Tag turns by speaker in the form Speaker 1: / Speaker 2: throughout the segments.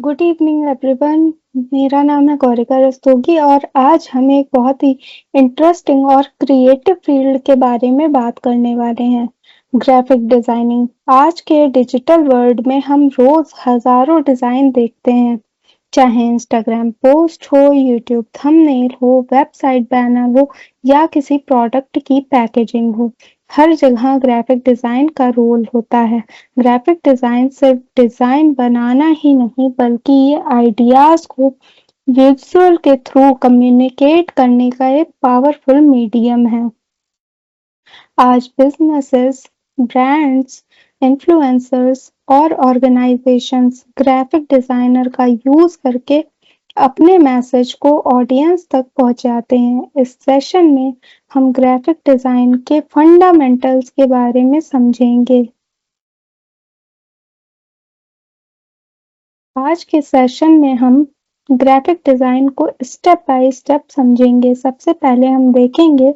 Speaker 1: Good evening everyone. मेरा नाम है गौरिका रस्तोगी और आज हम एक बहुत ही इंटरेस्टिंग और क्रिएटिव फील्ड के बारे में बात करने वाले हैं, ग्राफिक डिजाइनिंग। आज के डिजिटल वर्ल्ड में हम रोज हजारों डिजाइन देखते हैं, चाहे इंस्टाग्राम पोस्ट हो, यूट्यूब थंबनेल हो, वेबसाइट बैनर हो या किसी प्रोडक्ट की पैकेजिंग हो। हर जगह ग्राफिक डिजाइन का रोल होता है। ग्राफिक डिजाइन सिर्फ डिजाइन बनाना ही नहीं बल्कि ये आइडियाज को विजुअल के थ्रू कम्युनिकेट करने का एक पावरफुल मीडियम है। आज बिजनेसेस, ब्रांड्स, इन्फ्लुएंसर्स और ऑर्गेनाइजेशंस ग्राफिक डिजाइनर का यूज करके अपने मैसेज को ऑडियंस तक पहुंचाते हैं। इस सेशन में हम ग्राफिक डिजाइन के फंडामेंटल्स के बारे में समझेंगे। आज के सेशन में हम ग्राफिक डिजाइन को स्टेप बाय स्टेप समझेंगे। सबसे पहले हम देखेंगे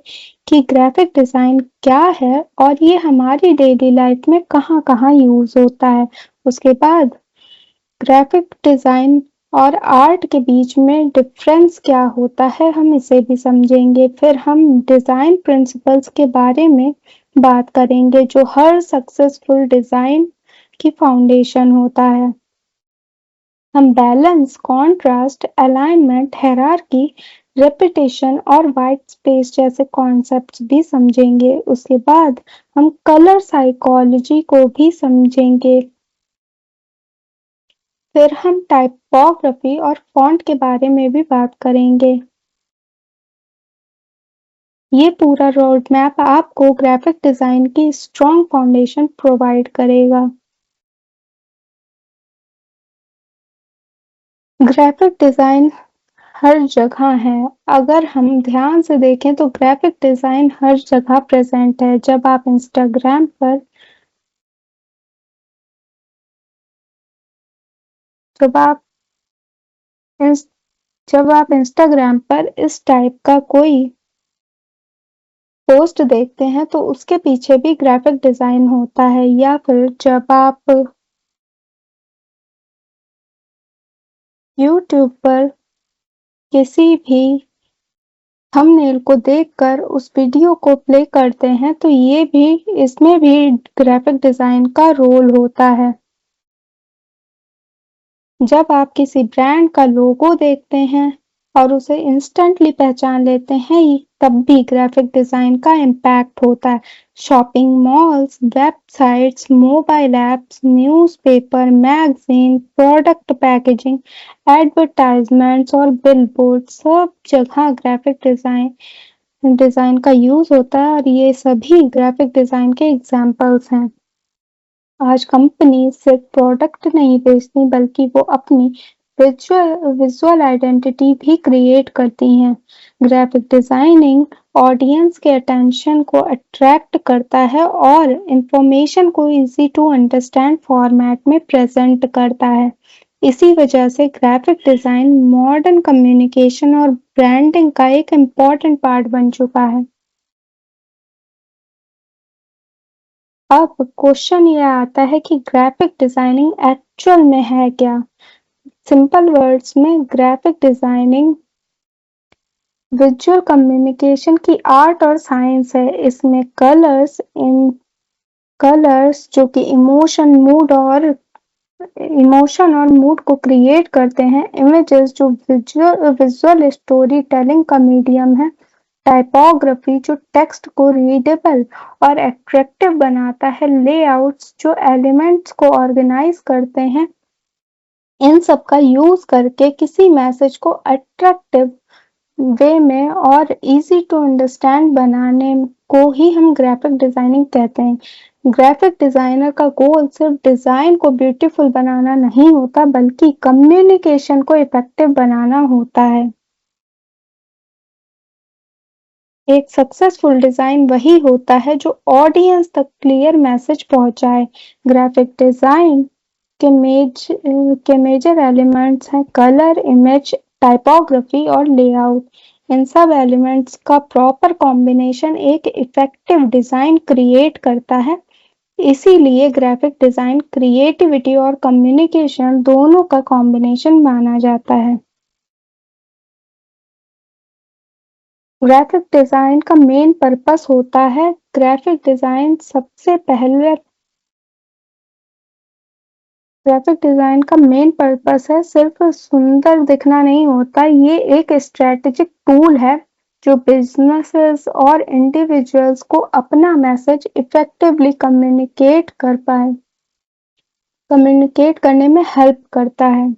Speaker 1: कि ग्राफिक डिजाइन क्या है और ये हमारी डेली लाइफ में कहाँ-कहाँ यूज होता है। उसके बाद ग्राफिक डिजाइन और आर्ट के बीच में डिफरेंस क्या होता है, हम इसे भी समझेंगे। फिर हम डिजाइन प्रिंसिपल्स के बारे में बात करेंगे जो हर सक्सेसफुल डिजाइन की फाउंडेशन होता है। हम balance, contrast, alignment, hierarchy, repetition और व्हाइट स्पेस जैसे कॉन्सेप्ट्स भी समझेंगे। उसके बाद हम कलर साइकोलॉजी को भी समझेंगे। फिर हम टाइपोग्राफी और फॉन्ट के बारे में भी बात करेंगे। ये पूरा रोड मैप आपको ग्राफिक डिजाइन की स्ट्रॉन्ग फाउंडेशन प्रोवाइड करेगा। ग्राफिक डिजाइन हर जगह है। अगर हम ध्यान से देखें तो ग्राफिक डिजाइन हर जगह प्रेजेंट है। जब आप इंस- जब आप इंस्टाग्राम पर इस टाइप का कोई पोस्ट देखते हैं तो उसके पीछे भी ग्राफिक डिजाइन होता है। या फिर जब आप यूट्यूब पर किसी भी थंबनेल को देखकर उस वीडियो को प्ले करते हैं तो ये भी इसमें भी ग्राफिक डिजाइन का रोल होता है। जब आप किसी ब्रांड का लोगो देखते हैं और उसे इंस्टेंटली पहचान लेते हैं, तब भी ग्राफिक डिजाइन का इम्पैक्ट होता है। Shopping malls, websites, mobile apps, newspaper, magazine, product packaging, advertisements और बिलबोर्ड, सब जगह ग्राफिक डिजाइन डिजाइन का यूज होता है और ये सभी ग्राफिक डिजाइन के एग्जाम्पल्स हैं। आज कंपनी सिर्फ प्रोडक्ट नहीं बेचती बल्कि वो अपनी विजुअल आइडेंटिटी भी क्रिएट करती हैं। ग्राफिक डिजाइनिंग ऑडियंस के अटेंशन को अट्रैक्ट करता है और इंफॉर्मेशन को इजी टू अंडरस्टैंड फॉर्मेट में प्रेजेंट करता है। इसी वजह से ग्राफिक डिजाइन मॉडर्न कम्युनिकेशन और ब्रांडिंग का एक इम्पॉर्टेंट पार्ट बन चुका है। अब क्वेश्चन ये आता है कि ग्राफिक डिजाइनिंग एक्चुअल में है क्या? सिंपल वर्ड्स में ग्राफिक डिजाइनिंग विजुअल कम्युनिकेशन की आर्ट और साइंस है। इसमें कलर्स जो कि इमोशन और मूड को क्रिएट करते हैं, इमेजेस जो विजुअल स्टोरी टेलिंग का मीडियम है, टाइपोग्राफी जो टेक्स्ट को रीडेबल और अट्रैक्टिव बनाता है, लेआउट्स जो एलिमेंट्स को ऑर्गेनाइज करते हैं। इन सब का यूज करके किसी मैसेज को अट्रैक्टिव वे में और इजी टू अंडरस्टैंड बनाने को ही हम ग्राफिक डिजाइनिंग कहते हैं। ग्राफिक डिजाइनर का गोल सिर्फ डिजाइन को ब्यूटीफुल बनाना नहीं होता बल्कि कम्युनिकेशन को इफेक्टिव बनाना होता है। एक सक्सेसफुल डिजाइन वही होता है जो ऑडियंस तक क्लियर मैसेज पहुंचाए। ग्राफिक डिजाइन के मेजर एलिमेंट्स हैं कलर, इमेज, टाइपोग्राफी और लेआउट। इन सब एलिमेंट्स का प्रॉपर कॉम्बिनेशन एक इफेक्टिव डिजाइन क्रिएट करता है। इसीलिए ग्राफिक डिजाइन क्रिएटिविटी और कम्युनिकेशन दोनों का कॉम्बिनेशन माना जाता है। ग्राफिक डिजाइन का मेन पर्पस होता है ग्राफिक डिजाइन सबसे पहले ग्राफिक डिजाइन का मेन पर्पस है सिर्फ सुंदर दिखना नहीं होता, ये एक स्ट्रेटेजिक टूल है जो बिजनेसेस और इंडिविजुअल्स को अपना मैसेज इफेक्टिवली कम्युनिकेट करने में हेल्प करता है।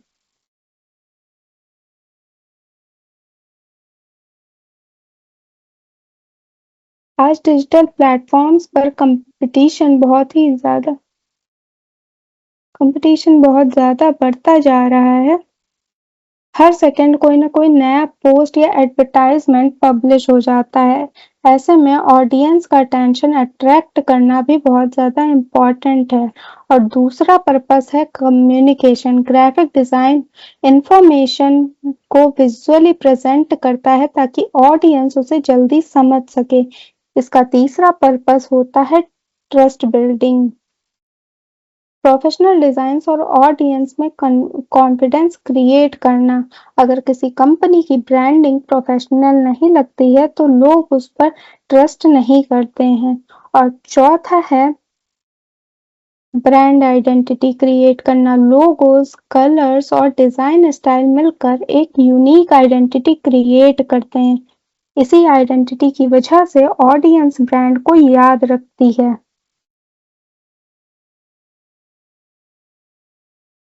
Speaker 1: आज डिजिटल प्लेटफॉर्म्स पर कंपटीशन बहुत ज़्यादा बढ़ता जा रहा है। हर सेकंड कोई ना कोई नया पोस्ट या एडवर्टाइजमेंट पब्लिश हो जाता है। ऐसे में ऑडियंस का अटेंशन अट्रैक्ट करना भी बहुत ज़्यादा इम्पोर्टेंट है। और दूसरा पर्पस है कम्युनिकेशन। ग्राफिक डिज़ाइन इंफॉर्मेशन को विजुअली प्रेजेंट करता है ताकि ऑडियंस उसे जल्दी समझ सके। इसका तीसरा पर्पस होता है ट्रस्ट बिल्डिंग। प्रोफेशनल डिजाइन्स और ऑडियंस में कॉन्फिडेंस क्रिएट करना। अगर किसी कंपनी की ब्रांडिंग प्रोफेशनल नहीं लगती है तो लोग उस पर ट्रस्ट नहीं करते हैं। और चौथा है ब्रांड आइडेंटिटी क्रिएट करना। लोगोस, कलर्स और डिजाइन स्टाइल मिलकर एक यूनिक आइडेंटिटी क्रिएट करते हैं। इसी आइडेंटिटी की वजह से ऑडियंस ब्रांड को याद रखती है।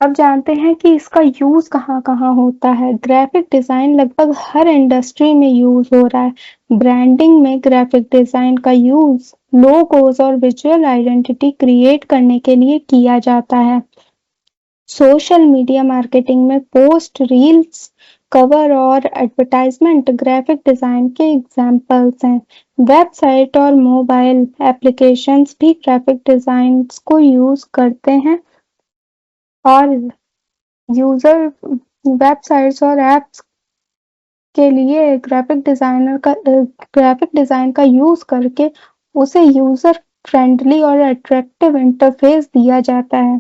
Speaker 1: अब जानते हैं कि इसका यूज कहाँ-कहाँ होता है। ग्राफिक डिजाइन लगभग हर इंडस्ट्री में यूज हो रहा है। ब्रांडिंग में ग्राफिक डिजाइन का यूज लोगोस और विजुअल आइडेंटिटी क्रिएट करने के लिए किया जाता है। सोशल मीडिया मार्केटिंग में पोस्ट, रील्स, कवर और एडवर्टाइजमेंट ग्राफिक डिजाइन के एग्जाम्पल्स हैं। वेबसाइट और मोबाइल एप्लीकेशंस भी ग्राफिक डिजाइन्स को यूज करते हैं और यूजर वेबसाइट्स और ऐप्स के लिए ग्राफिक डिजाइन का यूज करके उसे यूजर फ्रेंडली और अट्रैक्टिव इंटरफेस दिया जाता है।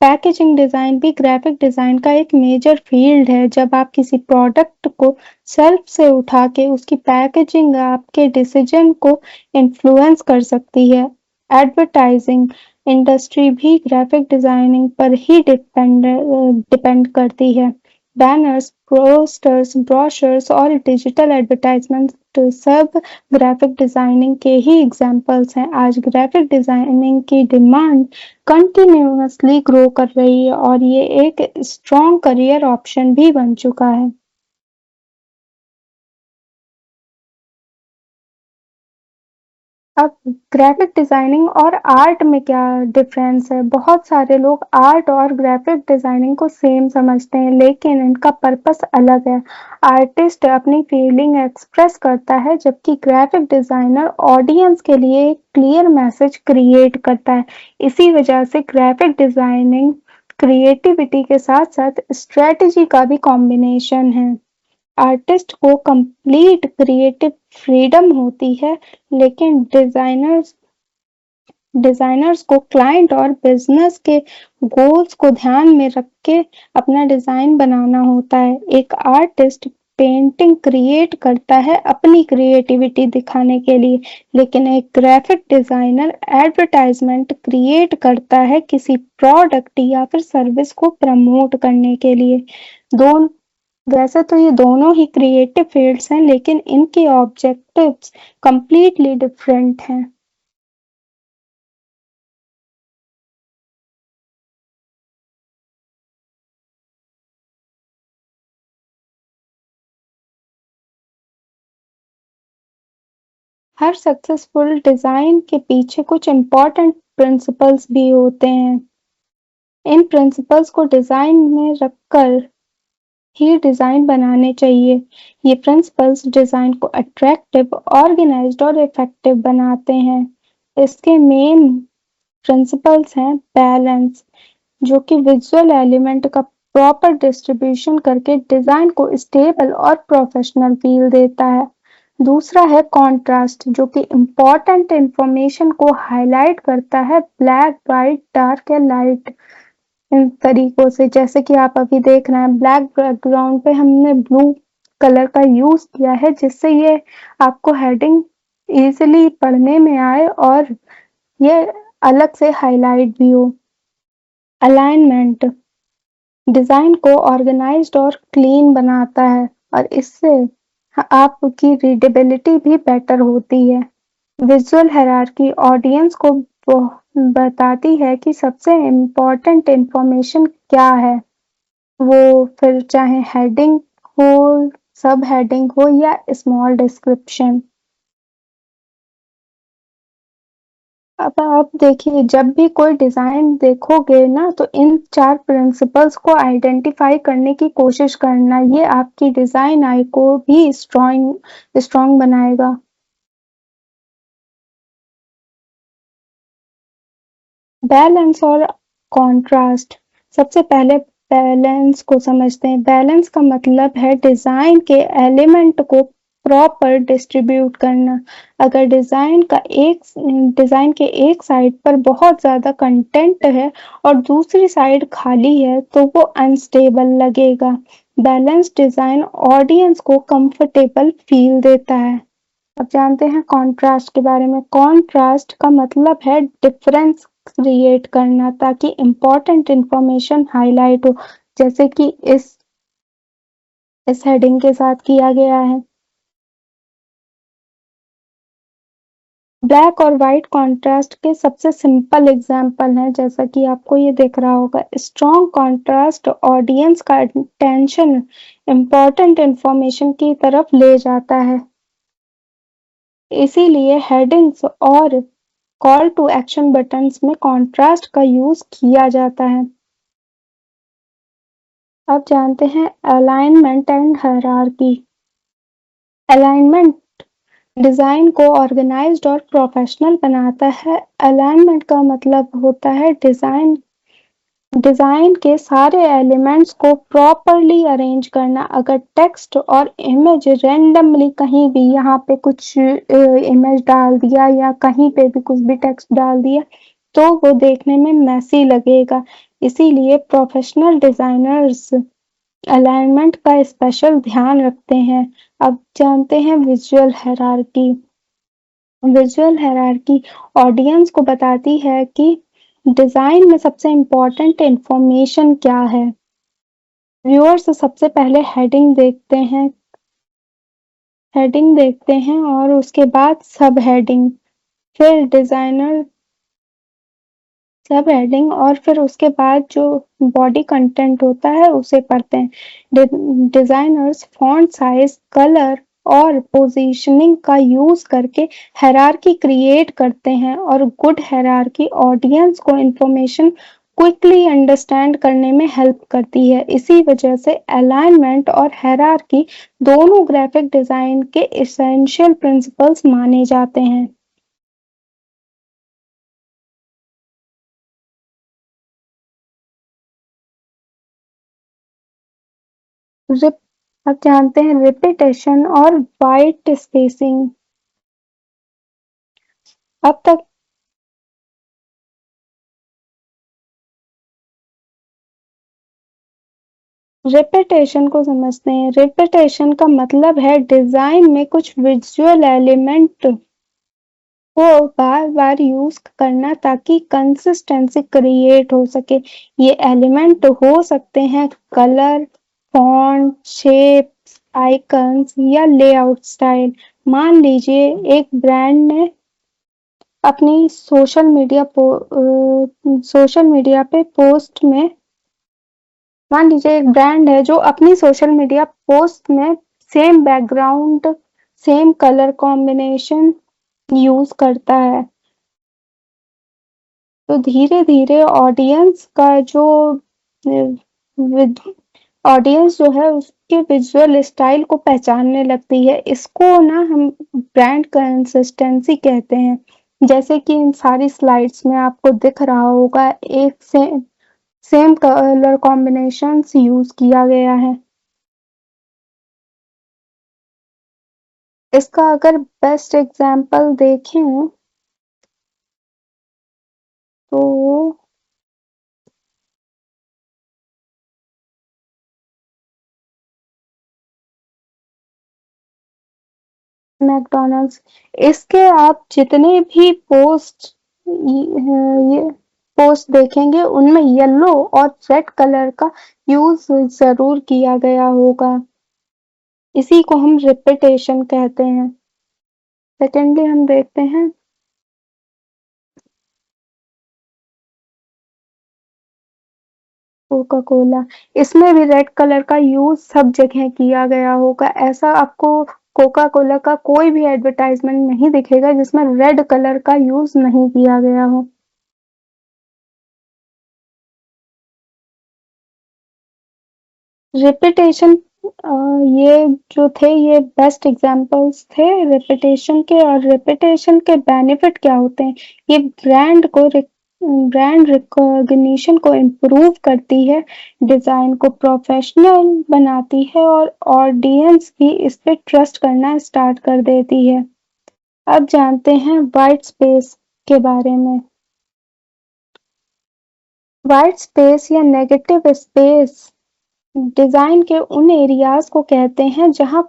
Speaker 1: पैकेजिंग डिजाइन भी ग्राफिक डिजाइन का एक मेजर फील्ड है। जब आप किसी प्रोडक्ट को शेल्फ से उठा के उसकी पैकेजिंग आपके डिसीजन को इन्फ्लुएंस कर सकती है। एडवर्टाइजिंग इंडस्ट्री भी ग्राफिक डिजाइनिंग पर ही डिपेंड करती है। बैनर्स, पोस्टर्स, ब्रोशर्स और डिजिटल एडवर्टाइजमेंट सब ग्राफिक डिजाइनिंग के ही एग्जांपल्स हैं। आज ग्राफिक डिजाइनिंग की डिमांड कंटिन्यूअसली ग्रो कर रही है और ये एक स्ट्रॉन्ग करियर ऑप्शन भी बन चुका है। अब ग्राफिक डिजाइनिंग और आर्ट में क्या डिफरेंस है? बहुत सारे लोग आर्ट और ग्राफिक डिजाइनिंग को सेम समझते हैं, लेकिन इनका पर्पस अलग है। आर्टिस्ट अपनी फीलिंग एक्सप्रेस करता है, जबकि ग्राफिक डिजाइनर ऑडियंस के लिए एक क्लियर मैसेज क्रिएट करता है। इसी वजह से ग्राफिक डिजाइनिंग क्रिएटिविटी के साथ साथ स्ट्रेटजी का भी कॉम्बिनेशन है। आर्टिस्ट को कंप्लीट क्रिएटिव फ्रीडम होती है, लेकिन डिजाइनर्स को क्लाइंट और बिजनेस के गोल्स को ध्यान में रख के अपना डिजाइन बनाना होता है। एक आर्टिस्ट पेंटिंग क्रिएट करता है अपनी क्रिएटिविटी दिखाने के लिए, लेकिन एक ग्राफिक डिजाइनर एडवर्टाइजमेंट क्रिएट करता है किसी प्रोडक्ट या फिर सर्विस को प्रमोट करने के लिए। दोनों वैसे तो ये दोनों ही क्रिएटिव फील्ड्स हैं, लेकिन इनके ऑब्जेक्टिव्स कंप्लीटली डिफरेंट हैं। हर सक्सेसफुल डिजाइन के पीछे कुछ इम्पोर्टेंट प्रिंसिपल्स भी होते हैं। इन प्रिंसिपल्स को डिजाइन में रखकर ही डिजाइन बनाने चाहिए। ये प्रिंसिपल्स डिजाइन को अट्रैक्टिव, ऑर्गेनाइज्ड और इफेक्टिव बनाते हैं। इसके मेन प्रिंसिपल्स हैं बैलेंस, जो कि विजुअल एलिमेंट का प्रॉपर डिस्ट्रीब्यूशन करके डिजाइन को स्टेबल और प्रोफेशनल फील देता है। दूसरा है कॉन्ट्रास्ट जो कि इम्पोर्टेंट इंफॉर्मेशन को हाईलाइट करता है ब्लैक, वाइट, डार्क या लाइट इन तरीकों से। जैसे कि आप अभी देख रहे हैं ब्लैक बैकग्राउंड पे हमने ब्लू कलर का यूज किया है जिससे ये आपको हेडिंग इजीली पढ़ने में आए और ये अलग से हाईलाइट भी हो। अलाइनमेंट डिजाइन को ऑर्गेनाइज्ड और क्लीन बनाता है और इससे आपकी रीडेबिलिटी भी बेटर होती है। विजुअल हायरार्की ऑडियंस को बताती है कि सबसे इम्पोर्टेंट इंफॉर्मेशन क्या है, वो फिर चाहे हेडिंग हो, सब हेडिंग हो या स्मॉल डिस्क्रिप्शन। अब आप देखिए जब भी कोई डिजाइन देखोगे ना तो इन 4 प्रिंसिपल्स को आइडेंटिफाई करने की कोशिश करना, ये आपकी डिजाइन आई को भी स्ट्रॉन्ग बनाएगा। बैलेंस और कॉन्ट्रास्ट सबसे पहले बैलेंस को समझते हैं। बैलेंस का मतलब है डिजाइन के एलिमेंट को प्रॉपर डिस्ट्रीब्यूट करना। अगर डिजाइन के एक साइड पर बहुत ज्यादा कंटेंट है और दूसरी साइड खाली है तो वो अनस्टेबल लगेगा। बैलेंस डिजाइन ऑडियंस को कंफर्टेबल फील देता है। अब जानते हैं कॉन्ट्रास्ट के बारे में। कॉन्ट्रास्ट का मतलब है डिफरेंस क्रिएट करना ताकि इम्पोर्टेंट इंफॉर्मेशन हाईलाइट हो, जैसे कि इस हेडिंग के साथ किया गया है। ब्लैक और वाइट कॉन्ट्रास्ट के सबसे सिंपल एग्जाम्पल हैं, जैसा कि आपको ये दिख रहा होगा। स्ट्रॉन्ग कॉन्ट्रास्ट ऑडियंस का अटेंशन इम्पोर्टेंट इंफॉर्मेशन की तरफ ले जाता है, इसीलिए हेडिंग्स और कॉल टू एक्शन बटन्स में कॉन्ट्रास्ट का यूज किया जाता है। अब जानते हैं alignment and hierarchy. Alignment design को ऑर्गेनाइज्ड और प्रोफेशनल बनाता है। अलाइनमेंट का मतलब होता है डिजाइन के सारे एलिमेंट्स को प्रॉपरली अरेंज करना। अगर टेक्स्ट और इमेज रैंडमली कहीं भी यहाँ पे कुछ इमेज डाल दिया या कहीं पे भी कुछ भी टेक्स्ट डाल दिया तो वो देखने में मैसी लगेगा, इसीलिए प्रोफेशनल डिजाइनर्स अलाइनमेंट का स्पेशल ध्यान रखते हैं। अब जानते हैं visual hierarchy. Visual hierarchy audience को बताती है कि डिजाइन में सबसे इम्पोर्टेंट इंफॉर्मेशन क्या है। व्यूअर्स सबसे पहले हेडिंग देखते हैं और उसके बाद सब हेडिंग, फिर डिजाइनर सब हेडिंग और फिर उसके बाद जो बॉडी कंटेंट होता है उसे पढ़ते हैं। डिजाइनर्स फॉन्ट साइज, कलर और पोजीशनिंग का यूज करके हायरार्की क्रिएट करते हैं और गुड हायरार्की ऑडियंस को इंफॉर्मेशन क्विकली अंडरस्टैंड करने में हेल्प करती है। इसी वजह से अलाइनमेंट और हायरार्की दोनों ग्राफिक डिजाइन के एसेंशियल प्रिंसिपल्स माने जाते हैं। रिप अब जानते हैं रिपीटेशन और वाइट स्पेसिंग। अब तक रिपीटेशन को समझते हैं। रिपीटेशन का मतलब है डिजाइन में कुछ विजुअल एलिमेंट को बार बार यूज करना ताकि कंसिस्टेंसी क्रिएट हो सके। ये एलिमेंट हो सकते हैं कलर, फॉन्ट, शेप्स, आइकन्स या लेआउट स्टाइल। मान लीजिए एक ब्रांड ने अपनी सोशल मीडिया पे पोस्ट में मान लीजिए एक ब्रांड है जो अपनी सोशल मीडिया पोस्ट में same background, same colour combination use करता है, तो धीरे धीरे ऑडियंस जो है उसके विजुअल स्टाइल को पहचानने लगती है। इसको ना हम ब्रांड कंसिस्टेंसी कहते हैं। जैसे कि इन सारी स्लाइड्स में आपको दिख रहा होगा एक सेम कलर कॉम्बिनेशन यूज किया गया है। इसका अगर बेस्ट एग्जाम्पल देखें तो मैकडॉनल्ड्स। इसके आप जितने भी ये पोस्ट देखेंगे उनमें येलो और रेड कलर का यूज जरूर किया गया होगा। इसी को हम रिपीटेशन कहते हैं। सेकेंडली हम देखते हैं कोका कोला। इसमें भी रेड कलर का यूज सब जगह किया गया होगा। ऐसा आपको कोका कोला का कोई भी एडवर्टाइजमेंट नहीं दिखेगा जिसमें रेड कलर का यूज नहीं किया गया हो। रिपीटेशन ये जो थे ये बेस्ट एग्जांपल्स थे रिपीटेशन के। और रिपीटेशन के बेनिफिट क्या होते हैं? ये ब्रांड रिकॉग्निशन को इम्प्रूव करती है, डिजाइन को प्रोफेशनल बनाती है और ऑडियंस भी इस पे ट्रस्ट करना स्टार्ट कर देती है। अब जानते हैं वाइट स्पेस के बारे में। वाइट स्पेस या नेगेटिव स्पेस डिजाइन के उन एरियाज को कहते हैं जहां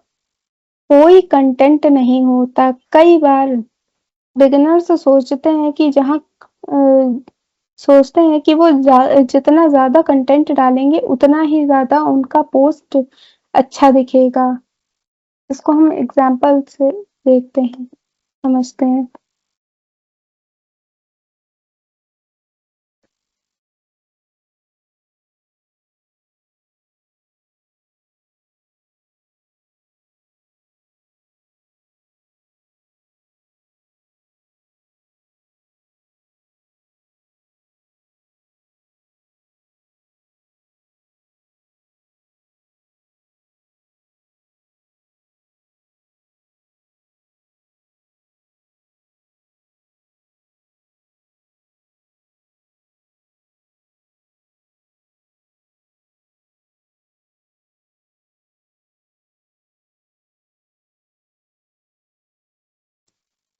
Speaker 1: कोई कंटेंट नहीं होता। कई बार बिगिनर्स सोचते हैं कि सोचते हैं कि वो जितना ज्यादा कंटेंट डालेंगे उतना ही ज्यादा उनका पोस्ट अच्छा दिखेगा। इसको हम एग्जाम्पल से देखते हैं, समझते हैं।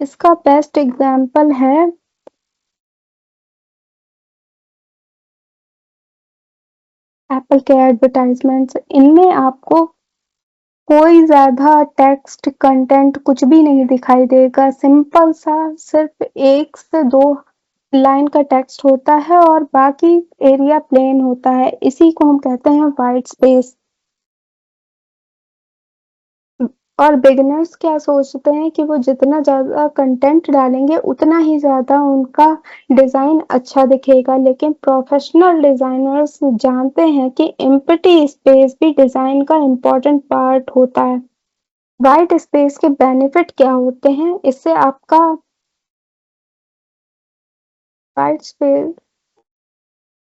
Speaker 1: इसका बेस्ट एग्जाम्पल है एप्पल के एडवर्टाइजमेंट्स। इनमें आपको कोई ज़्यादा टेक्स्ट कंटेंट कुछ भी नहीं दिखाई देगा। सिंपल सा सिर्फ 1 से 2 लाइन का टेक्स्ट होता है और बाकी एरिया प्लेन होता है। इसी को हम कहते हैं व्हाइट स्पेस। और बिगिनर्स क्या सोचते हैं कि वो जितना ज़्यादा कंटेंट डालेंगे उतना ही ज़्यादा उनका डिज़ाइन अच्छा दिखेगा। लेकिन प्रोफेशनल डिज़ाइनर्स जानते हैं कि एम्प्टी स्पेस भी डिज़ाइन का इम्पोर्टेंट पार्ट होता है। व्हाइट स्पेस के बेनिफिट क्या होते हैं? व्हाइट स्पेस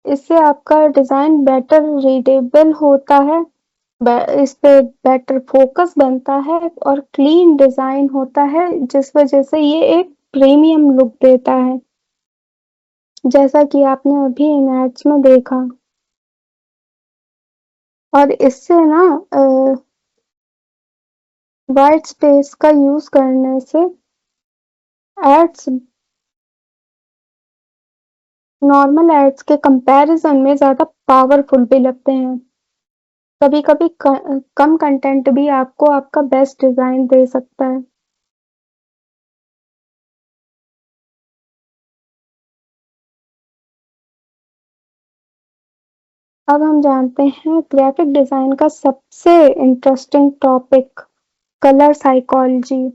Speaker 1: इससे आपका डिजाइन बेटर रीडेबल होता है। इस पे बेटर फोकस बनता है और क्लीन डिजाइन होता है जिस वजह से ये एक प्रीमियम लुक देता है, जैसा कि आपने अभी इमेज में देखा। और इससे ना व्हाइट स्पेस का यूज करने से एड्स नॉर्मल एड्स के कंपैरिजन में ज्यादा पावरफुल भी लगते हैं। कभी कभी कम कंटेंट भी आपको आपका बेस्ट डिजाइन दे सकता है। अब हम जानते हैं ग्राफिक डिजाइन का सबसे interesting topic, colour psychology.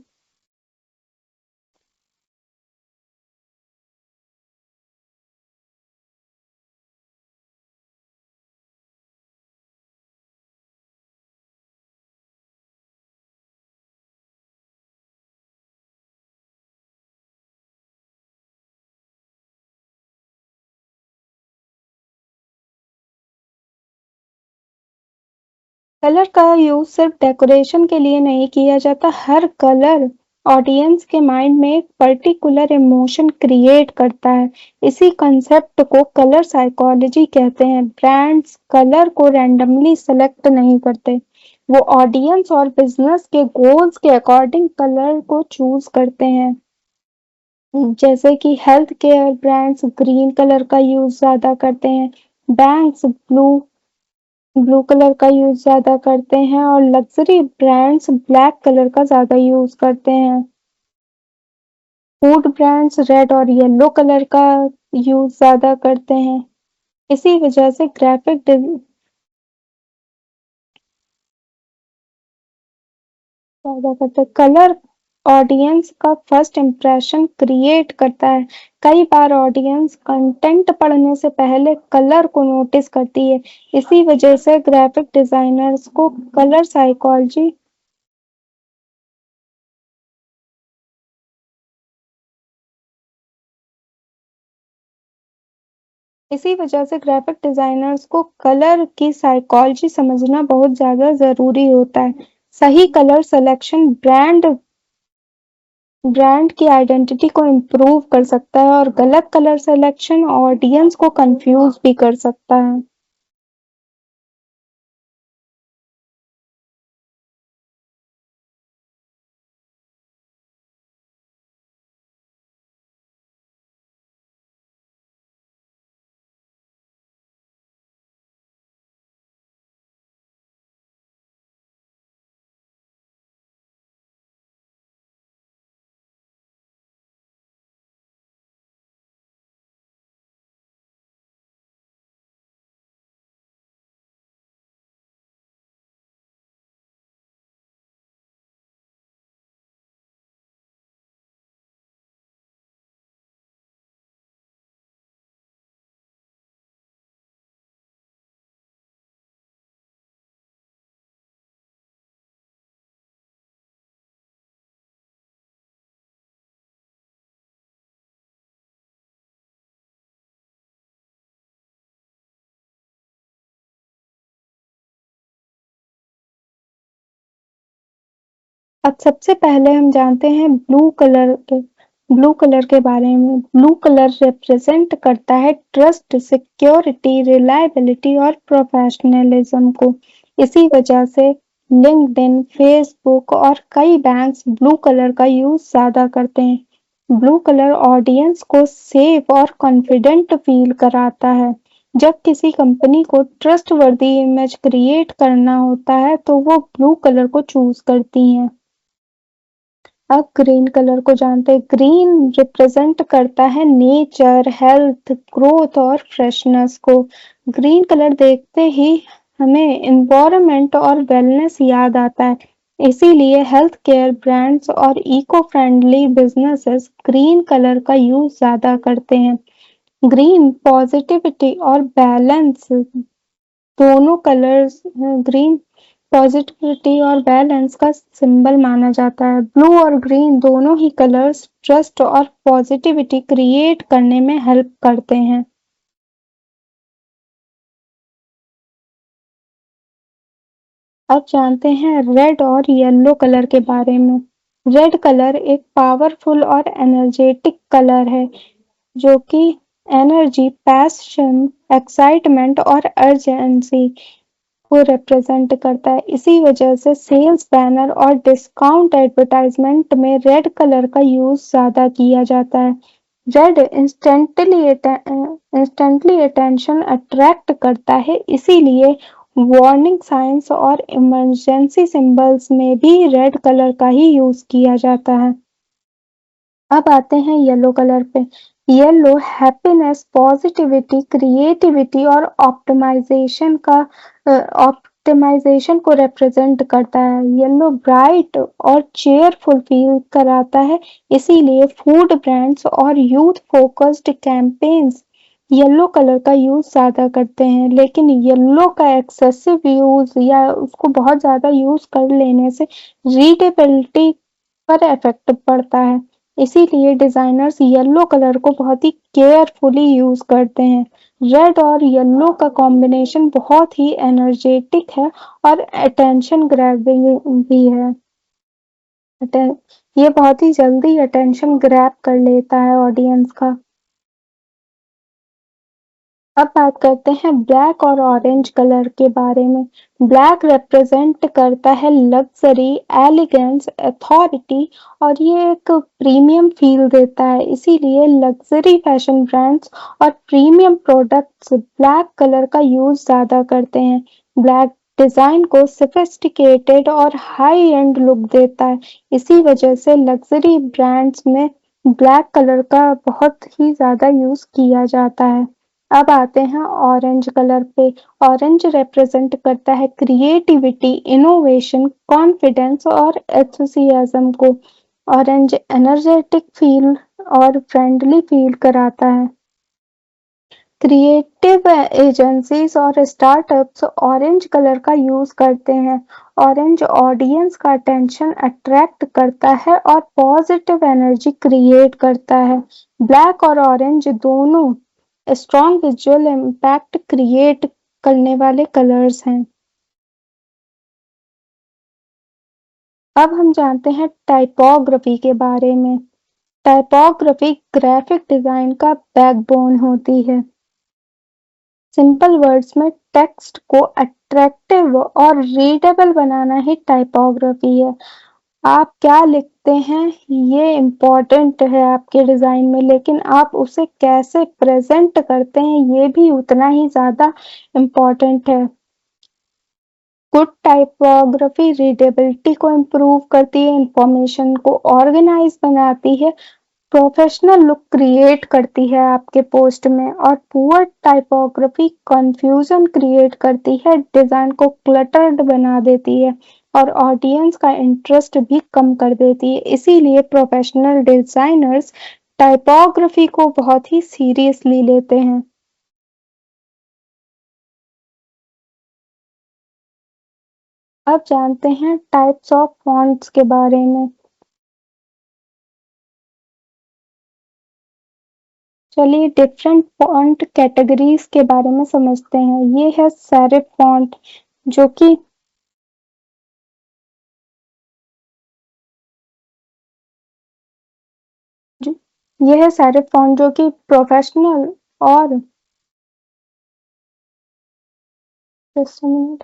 Speaker 1: Colour का यूज सिर्फ डेकोरेशन के लिए नहीं किया जाता। हर कलर ऑडियंस के माइंड में एक पर्टिकुलर इमोशन क्रिएट करता है। इसी कंसेप्ट को कलर साइकोलॉजी कहते हैं। ब्रांड्स कलर को रैंडमली सेलेक्ट नहीं करते, वो ऑडियंस और बिजनेस के गोल्स के अकॉर्डिंग कलर को चूज करते हैं। जैसे कि health care brands green colour का यूज ज्यादा करते हैं, बैंक्स ब्लू ब्लू कलर का यूज ज्यादा करते हैं और लग्जरी ब्रांड्स ब्लैक कलर का ज्यादा यूज करते हैं। फूड ब्रांड्स रेड और येलो कलर का यूज ज्यादा करते हैं। इसी वजह से ग्राफिक ज्यादा करते हैं। कलर ऑडियंस का फर्स्ट इंप्रेशन क्रिएट करता है। कई बार ऑडियंस कंटेंट पढ़ने से पहले कलर को नोटिस करती है। इसी वजह से ग्राफिक डिजाइनर्स को कलर साइकोलॉजी इसी वजह से ग्राफिक डिजाइनर्स को कलर की साइकोलॉजी समझना बहुत ज्यादा जरूरी होता है। सही कलर सिलेक्शन ब्रांड की आइडेंटिटी को इम्प्रूव कर सकता है और गलत कलर सिलेक्शन ऑडियंस को कंफ्यूज भी कर सकता है। अब सबसे पहले हम जानते हैं ब्लू कलर के बारे में। ब्लू कलर रिप्रेजेंट करता है ट्रस्ट, सिक्योरिटी, रिलायबिलिटी और प्रोफेशनलिज्म को। इसी वजह से लिंक्डइन, फेसबुक और कई बैंक्स ब्लू कलर का यूज ज्यादा करते हैं। ब्लू कलर ऑडियंस को सेफ और कॉन्फिडेंट फील कराता है। जब किसी कंपनी को ट्रस्टवर्दी इमेज क्रिएट करना होता है तो वो ब्लू कलर को चूज करती हैं। अब ग्रीन कलर को जानते हैं। ग्रीन रिप्रेजेंट करता है नेचर, हेल्थ, ग्रोथ और फ्रेशनेस को। ग्रीन कलर देखते ही हमें एनवायरनमेंट और वेलनेस याद आता है। इसीलिए हेल्थ केयर ब्रांड्स और eco friendly businesses green colour का यूज ज्यादा करते हैं। ग्रीन पॉजिटिविटी और बैलेंस दोनों कलर्स ग्रीन पॉजिटिविटी और बैलेंस का सिंबल माना जाता है। ब्लू और ग्रीन दोनों ही कलर्स ट्रस्ट और पॉजिटिविटी क्रिएट करने में हेल्प करते हैं। अब जानते हैं रेड और येलो कलर के बारे में। रेड कलर एक पावरफुल और एनर्जेटिक कलर है जो कि एनर्जी, पैशन, एक्साइटमेंट और अर्जेंसी को रिप्रेजेंट करता है। इसी वजह से सेल्स बैनर और डिस्काउंट एडवर्टाइजमेंट में रेड कलर का यूज ज्यादा किया जाता है। रेड इंस्टेंटली अटेंशन अट्रैक्ट करता है, इसीलिए वार्निंग साइंस और इमरजेंसी सिंबल्स में भी रेड कलर का ही यूज किया जाता है। अब आते हैं येलो कलर पे। येलो हैप्पीनेस, पॉजिटिविटी, क्रिएटिविटी और ऑप्टिमाइजेशन को रिप्रेजेंट करता है। येलो ब्राइट और चेयरफुल फील कराता है, इसीलिए फूड ब्रांड्स और youth focused campaigns yellow colour का यूज ज्यादा करते हैं। लेकिन येलो का एक्सेसिव यूज या उसको बहुत ज्यादा यूज कर लेने से रीडेबिलिटी पर इफेक्ट पड़ता है। इसीलिए डिजाइनर्स येलो कलर को बहुत ही केयरफुली यूज करते हैं। रेड और येलो का कॉम्बिनेशन बहुत ही एनर्जेटिक है और अटेंशन ग्रैबिंग भी है। ये बहुत ही जल्दी अटेंशन ग्रैब कर लेता है ऑडियंस का। अब बात करते हैं ब्लैक और ऑरेंज कलर के बारे में। ब्लैक रिप्रेजेंट करता है लग्जरी, एलिगेंस, अथॉरिटी और ये एक प्रीमियम फील देता है। इसीलिए लग्जरी फैशन ब्रांड्स और प्रीमियम प्रोडक्ट्स ब्लैक कलर का यूज ज्यादा करते हैं। ब्लैक डिजाइन को सोफिस्टिकेटेड और हाई एंड लुक देता है। इसी वजह से लग्जरी ब्रांड्स में ब्लैक कलर का बहुत ही ज्यादा यूज किया जाता है। अब आते हैं ऑरेंज कलर पे। ऑरेंज रिप्रेजेंट करता है क्रिएटिविटी, इनोवेशन, कॉन्फिडेंस और एंथुसियाज्म को। ऑरेंज एनर्जेटिक फील और फ्रेंडली फील कराता है। क्रिएटिव एजेंसीज और स्टार्टअप्स ऑरेंज कलर का यूज करते हैं। ऑरेंज ऑडियंस का अटेंशन अट्रैक्ट करता है और पॉजिटिव एनर्जी क्रिएट करता है। ब्लैक और ऑरेंज दोनों स्ट्रॉन्ग विजुअल इम्पैक्ट क्रिएट करने वाले कलर्स हैं। अब हम जानते हैं टाइपोग्राफी के बारे में। टाइपोग्राफी ग्राफिक डिजाइन का बैकबोन होती है। सिंपल वर्ड्स में टेक्स्ट को अट्रैक्टिव और रीडेबल बनाना ही टाइपोग्राफी है। आप क्या लिखते हैं ये इम्पोर्टेंट है आपके डिजाइन में, लेकिन आप उसे कैसे प्रेजेंट करते हैं ये भी उतना ही ज्यादा इम्पोर्टेंट है। गुड टाइपोग्राफी रीडेबिलिटी को इम्प्रूव करती है, इंफॉर्मेशन को ऑर्गेनाइज बनाती है, प्रोफेशनल लुक क्रिएट करती है आपके पोस्ट में। और पुअर टाइपोग्राफी कंफ्यूजन क्रिएट करती है, डिजाइन को क्लटर्ड बना देती है और ऑडियंस का इंटरेस्ट भी कम कर देती है। इसीलिए प्रोफेशनल डिजाइनर्स टाइपोग्राफी को बहुत ही सीरियसली लेते हैं। अब जानते हैं टाइप्स ऑफ फॉन्ट्स के बारे में। चलिए डिफरेंट फॉन्ट कैटेगरीज के बारे में समझते हैं। ये है सेरिफ फॉन्ट जो कि ये है सेरिफ फॉन्ट जो कि प्रोफेशनल और just a minute।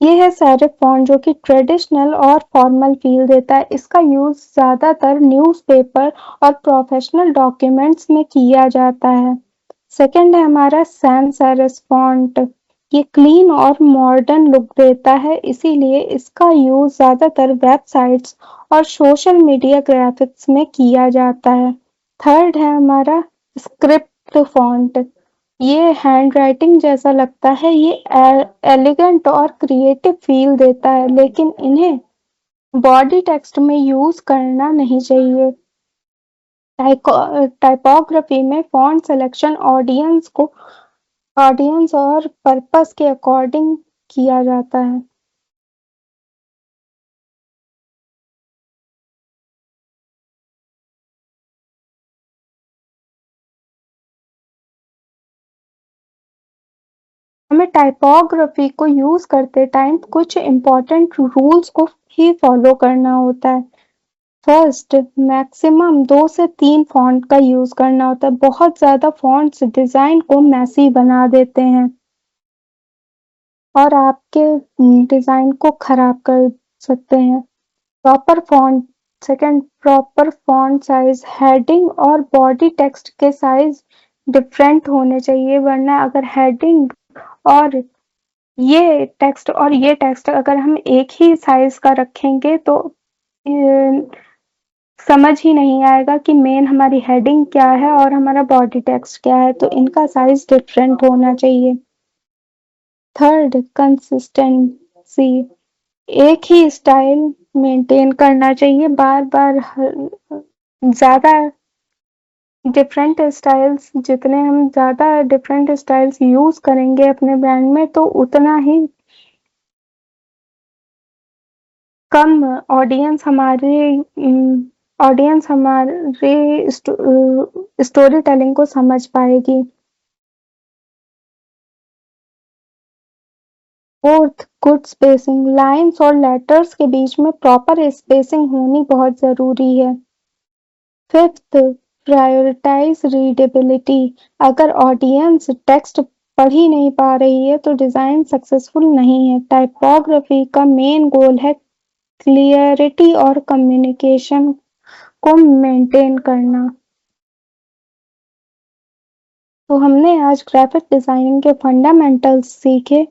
Speaker 1: ये है सेरिफ फॉन्ट जो कि ट्रेडिशनल और फॉर्मल फील देता है। इसका यूज ज्यादातर न्यूज़पेपर और प्रोफेशनल डॉक्यूमेंट्स में किया जाता है। सेकंड है हमारा सैंस सेरिफ फॉन्ट। ये क्लीन और मॉडर्न लुक देता है, इसीलिए इसका यूज ज्यादातर वेबसाइट्स और सोशल मीडिया ग्राफिक्स में किया जाता है। थर्ड है हमारा स्क्रिप्ट फॉन्ट। ये हैंडराइटिंग जैसा लगता है, ये एलिगेंट और क्रिएटिव फील देता है, लेकिन इन्हें बॉडी टेक्स्ट में यूज करना नहीं चाहिए। टाइपोग्राफी में फॉन्ट सिलेक्शन ऑडियंस और पर्पस के अकॉर्डिंग किया जाता है। हमें टाइपोग्राफी को यूज करते टाइम कुछ इम्पोर्टेंट रूल्स को ही फॉलो करना होता है। फर्स्ट, मैक्सिमम 2 से 3 फॉन्ट का यूज करना होता है। बहुत ज्यादा फॉन्ट्स डिजाइन को मैसी बना देते हैं और आपके डिजाइन को खराब कर सकते हैं। Proper font. Second, proper font size. Heading और बॉडी टेक्स्ट के साइज डिफरेंट होने चाहिए, वरना अगर हेडिंग और ये टेक्स्ट अगर हम एक ही साइज का रखेंगे तो समझ ही नहीं आएगा कि मेन हमारी हेडिंग क्या है और हमारा बॉडी टेक्स्ट क्या है, तो इनका साइज डिफरेंट होना चाहिए। Third, consistency. एक ही स्टाइल मेंटेन करना चाहिए, बार बार ज्यादा डिफरेंट स्टाइल्स, जितने हम ज्यादा डिफरेंट स्टाइल्स यूज करेंगे अपने ब्रांड में तो उतना ही कम ऑडियंस हमारे स्टोरी टेलिंग को समझ पाएगी। फोर्थ, गुड स्पेसिंग, लाइन्स और लेटर्स के बीच में प्रॉपर स्पेसिंग होनी बहुत जरूरी है। फिफ्थ, प्रायोरिटाइज रीडेबिलिटी, अगर ऑडियंस टेक्स्ट पढ़ ही नहीं पा रही है तो डिजाइन सक्सेसफुल नहीं है। टाइपोग्राफी का मेन गोल है क्लियरिटी और कम्युनिकेशन को मेंटेन करना। तो हमने आज ग्राफिक डिजाइनिंग के फंडामेंटल्स सीखे।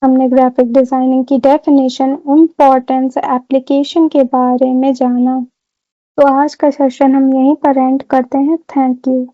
Speaker 1: हमने ग्राफिक डिजाइनिंग की डेफिनेशन, इम्पोर्टेंस, एप्लीकेशन के बारे में जाना। तो आज का सेशन हम यहीं पर एंड करते हैं। Thank you.